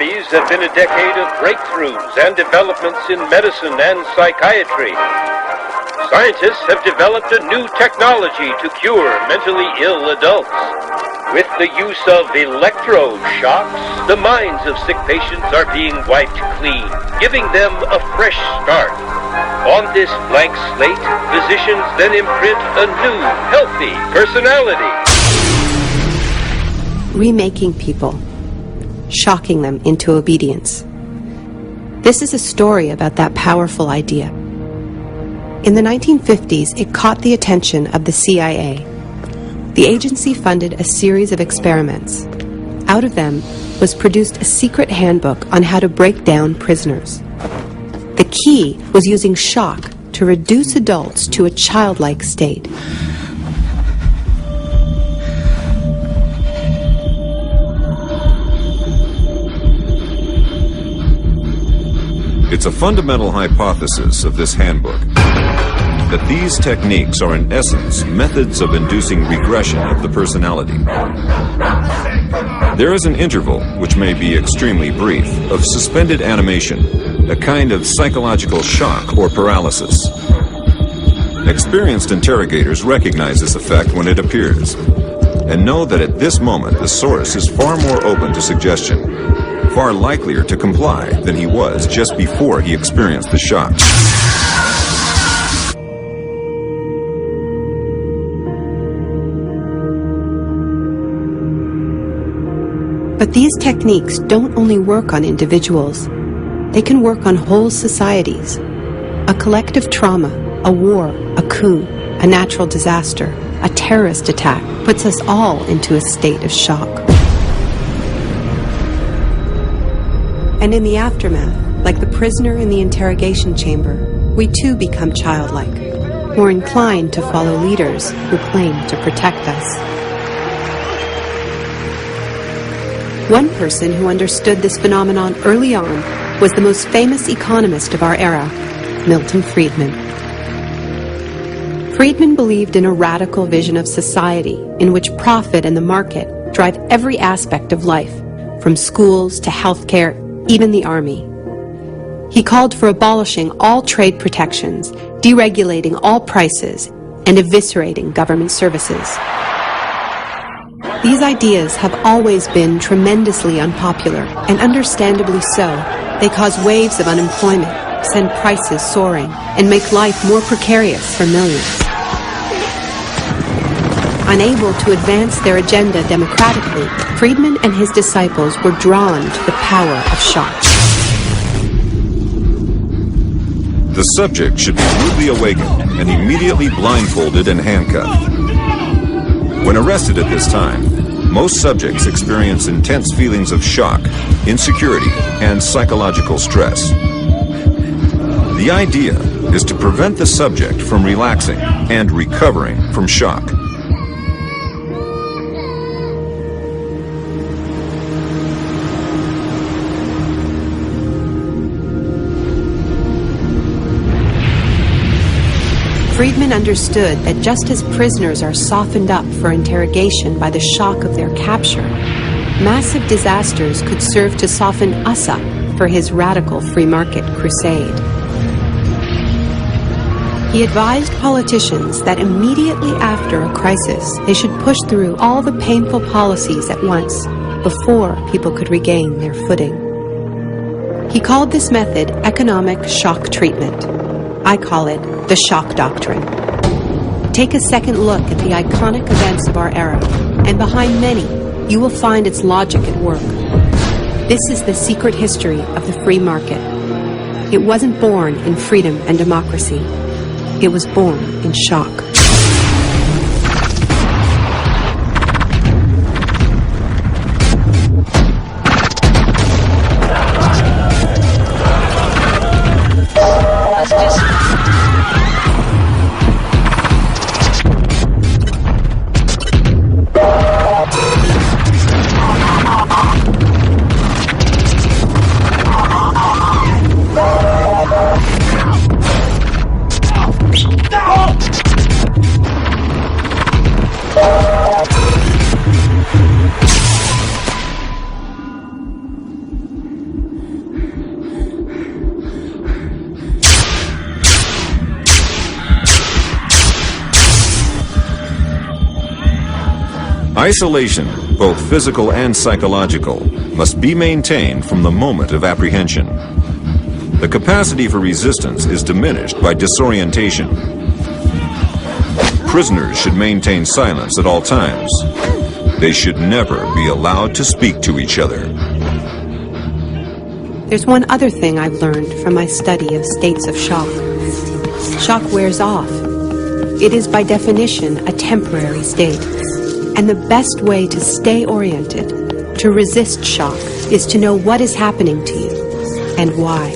1940s have been a decade of breakthroughs and developments in medicine and psychiatry. Scientists have developed a new technology to cure mentally ill adults. With the use of electroshocks, the minds of sick patients are being wiped clean, giving them a fresh start. On this blank slate, physicians then imprint a new, healthy personality. Remaking people, shocking them into obedience. This is a story about that powerful idea. In the 1950s, it caught the attention of the CIA. The agency funded a series of experiments. Out of them was produced a secret handbook on how to break down prisoners. The key was using shock to reduce adults to a childlike state. It's a fundamental hypothesis of this handbook that these techniques are in essence methods of inducing regression of the personality. There is an interval, which may be extremely brief, of suspended animation, a kind of psychological shock or paralysis. Experienced interrogators recognize this effect when it appears, and know that at this moment the source is far more open to suggestion, far likelier to comply than he was just before he experienced the shock. But these techniques don't only work on individuals. They can work on whole societies. A collective trauma, a war, a coup, a natural disaster, a terrorist attack puts us all into a state of shock. And in the aftermath, like the prisoner in the interrogation chamber, we too become childlike, more inclined to follow leaders who claim to protect us. One person who understood this phenomenon early on was the most famous economist of our era, Milton Friedman. Friedman believed in a radical vision of society in which profit and the market drive every aspect of life, from schools to healthcare, even the army. He called for abolishing all trade protections, deregulating all prices, and eviscerating government services. These ideas have always been tremendously unpopular, and understandably so. They cause waves of unemployment, send prices soaring, and make life more precarious for millions. Unable to advance their agenda democratically, Friedman and his disciples were drawn to the power of shock. The subject should be rudely awakened and immediately blindfolded and handcuffed. When arrested at this time, most subjects experience intense feelings of shock, insecurity, and psychological stress. The idea is to prevent the subject from relaxing and recovering from shock. Friedman understood that just as prisoners are softened up for interrogation by the shock of their capture, massive disasters could serve to soften us up for his radical free market crusade. He advised politicians that immediately after a crisis, they should push through all the painful policies at once before people could regain their footing. He called this method economic shock treatment. I call it the shock doctrine. Take a second look at the iconic events of our era, and behind many, you will find its logic at work. This is the secret history of the free market. It wasn't born in freedom and democracy. It was born in shock. Isolation, both physical and psychological, must be maintained from the moment of apprehension. The capacity for resistance is diminished by disorientation. Prisoners should maintain silence at all times. They should never be allowed to speak to each other. There's one other thing I've learned from my study of states of shock. Shock wears off. It is by definition a temporary state. And the best way to stay oriented, to resist shock, is to know what is happening to you and why.